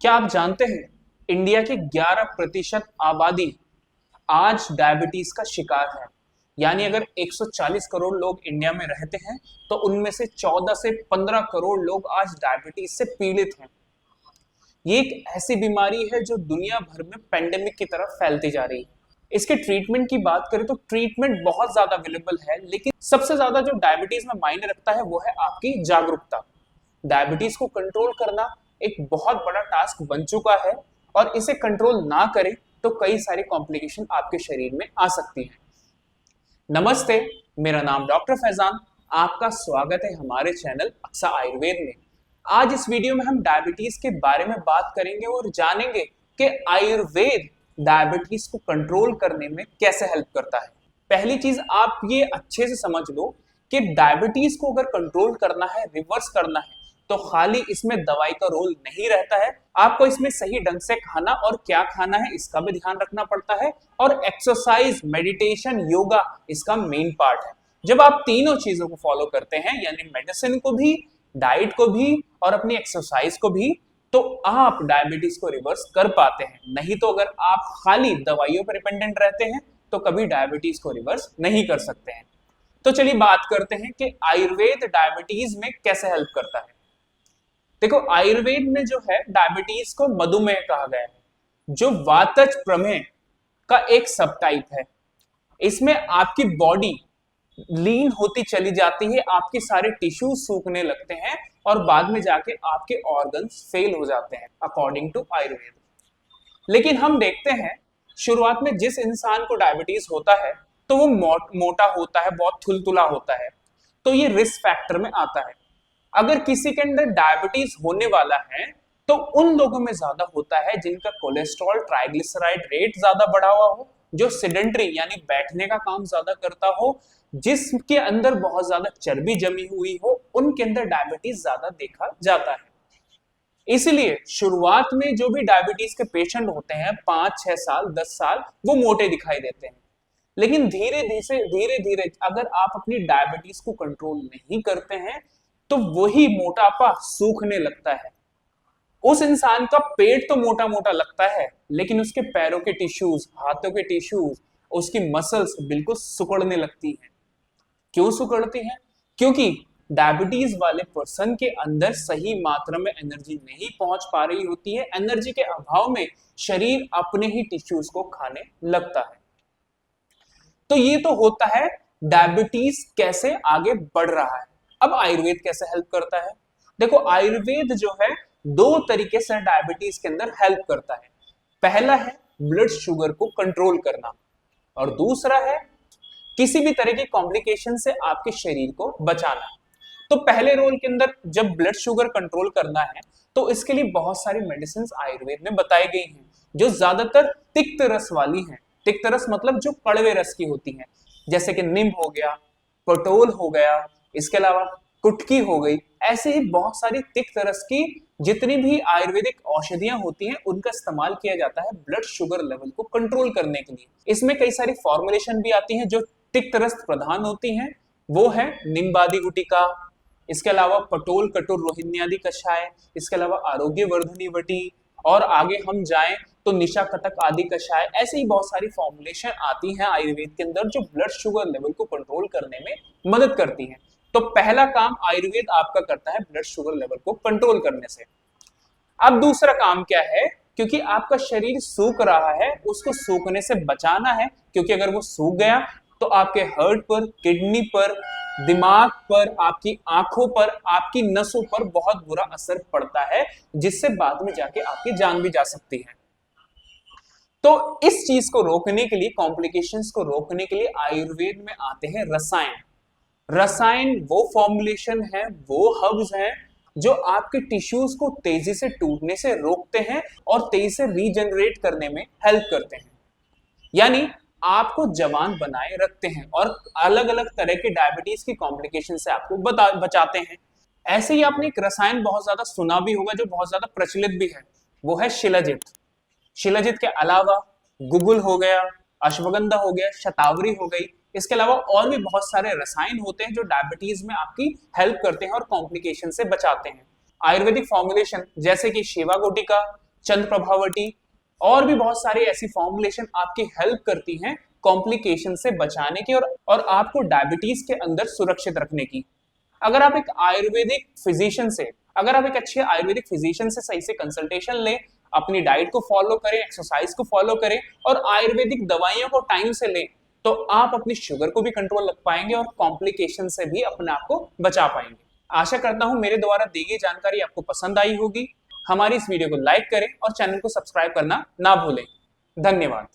क्या आप जानते हैं इंडिया की 11% आबादी आज डायबिटीज का शिकार है। यानी अगर 140 करोड़ लोग इंडिया में रहते हैं तो उनमें से 14 से 15 करोड़ लोग आज डायबिटीज से पीड़ित हैं। ये एक ऐसी बीमारी है जो दुनिया भर में पेंडेमिक की तरफ फैलती जा रही है। इसके ट्रीटमेंट की बात करें तो ट्रीटमेंट बहुत ज्यादा अवेलेबल है, लेकिन सबसे ज्यादा जो डायबिटीज में मायने रखता है वो है आपकी जागरूकता। डायबिटीज को कंट्रोल करना एक बहुत बड़ा टास्क बन चुका है और इसे कंट्रोल ना करें तो कई सारी कॉम्प्लिकेशन आपके शरीर में आ सकती हैं। नमस्ते, मेरा नाम डॉक्टर फैजान। आपका स्वागत है हमारे चैनल अक्सा आयुर्वेद में। आज इस वीडियो में हम डायबिटीज के बारे में बात करेंगे और जानेंगे कि आयुर्वेद डायबिटीज को कंट्रोल करने में कैसे हेल्प करता है। पहली चीज आप ये अच्छे से समझ लो कि डायबिटीज को अगर कंट्रोल करना है, रिवर्स करना है, तो खाली इसमें दवाई का रोल नहीं रहता है। आपको इसमें सही ढंग से खाना और क्या खाना है इसका भी ध्यान रखना पड़ता है, और एक्सरसाइज, मेडिटेशन, योगा इसका मेन पार्ट है। जब आप तीनों चीजों को फॉलो करते हैं, यानी मेडिसिन को भी, डाइट को भी और अपनी एक्सरसाइज को भी, तो आप डायबिटीज को रिवर्स कर पाते हैं। नहीं तो अगर आप खाली दवाइयों पर डिपेंडेंट रहते हैं तो कभी डायबिटीज को रिवर्स नहीं कर सकते हैं। तो चलिए बात करते हैं कि आयुर्वेद डायबिटीज में कैसे हेल्प करता है। देखो, आयुर्वेद में जो है डायबिटीज को मधुमेह कहा गया है, जो वातज प्रमेह का एक सब टाइप है। इसमें आपकी बॉडी लीन होती चली जाती है, आपके सारे टिश्यू सूखने लगते हैं और बाद में जाके आपके ऑर्गन्स फेल हो जाते हैं अकॉर्डिंग टू आयुर्वेद। लेकिन हम देखते हैं शुरुआत में जिस इंसान को डायबिटीज होता है तो वो मोटा होता है, बहुत थुलथुला होता है, तो ये रिस्क फैक्टर में आता है। अगर किसी के अंदर डायबिटीज होने वाला है तो उन लोगों में ज्यादा होता है जिनका कोलेस्ट्रॉल, ट्राइग्लिसराइड रेट ज्यादा बढ़ा हुआ हो, जो सिडेंटरी यानी बैठने का काम ज्यादा करता हो, जिसके अंदर बहुत ज्यादा चर्बी जमी हुई हो, उनके अंदर डायबिटीज ज्यादा देखा जाता है। इसलिए शुरुआत में जो भी डायबिटीज के पेशेंट होते हैं 5-6 साल 10 साल वो मोटे दिखाई देते हैं। लेकिन धीरे धीरे अगर आप अपनी डायबिटीज को कंट्रोल नहीं करते हैं तो वही मोटापा सूखने लगता है। उस इंसान का पेट तो मोटा मोटा लगता है, लेकिन उसके पैरों के टिश्यूज, हाथों के टिश्यूज, उसकी मसल्स बिल्कुल सिकुड़ने लगती हैं। क्यों सिकुड़ती हैं? क्योंकि डायबिटीज वाले पर्सन के अंदर सही मात्रा में एनर्जी नहीं पहुंच पा रही होती है। एनर्जी के अभाव में शरीर अपने ही टिश्यूज को खाने लगता है। तो ये तो होता है डायबिटीज कैसे आगे बढ़ रहा है। अब आयुर्वेद कैसे हेल्प करता है? देखो, आयुर्वेद जो है दो तरीके से डायबिटीज के अंदर हेल्प करता है। पहला है ब्लड शुगर को कंट्रोल करना, और दूसरा है किसी भी तरह की कॉम्प्लिकेशन से आपके शरीर को बचाना। तो पहले रोल के अंदर जब ब्लड शुगर कंट्रोल करना है तो इसके लिए बहुत सारी मेडिसिन आयुर्वेद में बताई गई हैं, जो ज्यादातर तिक्त रस वाली हैं। तिक्त रस मतलब जो कड़वे रस की होती हैं, जैसे कि नीम हो गया, पटोल हो गया, इसके अलावा कुटकी हो गई। ऐसे ही बहुत सारी तिक्त रस की जितनी भी आयुर्वेदिक औषधियां होती हैं उनका इस्तेमाल किया जाता है ब्लड शुगर लेवल को कंट्रोल करने के लिए। इसमें कई सारी फॉर्मुलेशन भी आती हैं जो तिक्त रस प्रधान होती हैं। वो है निम्बादी गुटिका, इसके अलावा पटोल कटुर रोहिण्यादि कषाय, इसके अलावा आरोग्य वर्धनी वटी, और आगे हम जाएं तो निशा कटक आदि कषाय। ऐसे ही बहुत सारी फॉर्मुलेशन आती हैं आयुर्वेद के अंदर जो ब्लड शुगर लेवल को कंट्रोल करने में मदद करती हैं। तो पहला काम आयुर्वेद आपका करता है ब्लड शुगर लेवल को कंट्रोल करने से। अब दूसरा काम क्या है? क्योंकि आपका शरीर सूख रहा है, उसको सूखने से बचाना है, क्योंकि अगर वो सूख गया तो आपके हार्ट पर, किडनी पर, दिमाग पर, आपकी आंखों पर, आपकी नसों पर बहुत बुरा असर पड़ता है, जिससे बाद में जाके आपकी जान भी जा सकती है। तो इस चीज को रोकने के लिए, कॉम्प्लिकेशंस को रोकने के लिए आयुर्वेद में आते हैं रसायन। रसायन वो फॉर्मुलेशन है, वो हर्ब्स हैं जो आपके टिश्यूज को तेजी से टूटने से रोकते हैं और तेजी से रीजनरेट करने में हेल्प करते हैं, यानी आपको जवान बनाए रखते हैं और अलग अलग तरह के डायबिटीज की कॉम्प्लिकेशन से आपको बचाते हैं। ऐसे ही आपने एक रसायन बहुत ज्यादा सुना भी होगा जो बहुत ज्यादा प्रचलित भी है, वो है शिलाजित। शिलाजित के अलावा गुगुल हो गया, अश्वगंधा हो गया, शतावरी हो गई, इसके अलावा और भी बहुत सारे रसायन होते हैं जो डायबिटीज में आपकी हेल्प करते हैं और कॉम्प्लिकेशन से बचाते हैं। आयुर्वेदिक फॉर्मुलेशन जैसे कि शिवा गुटिका, चंद प्रभावटी और भी बहुत सारी ऐसी फॉर्मुलेशन आपकी हेल्प करती हैं कॉम्प्लिकेशन से बचाने की और आपको डायबिटीज के अंदर सुरक्षित रखने की। अगर आप एक आयुर्वेदिक फिजिशियन से अगर आप एक अच्छे आयुर्वेदिक फिजिशियन से सही से कंसल्टेशन लें, अपनी डाइट को फॉलो करें, एक्सरसाइज को फॉलो करें और आयुर्वेदिक दवाइयों को टाइम से लें, तो आप अपनी शुगर को भी कंट्रोल रख पाएंगे और कॉम्प्लिकेशन से भी अपने आप को बचा पाएंगे। आशा करता हूं मेरे द्वारा दी गई जानकारी आपको पसंद आई होगी। हमारी इस वीडियो को लाइक करें और चैनल को सब्सक्राइब करना ना भूलें। धन्यवाद।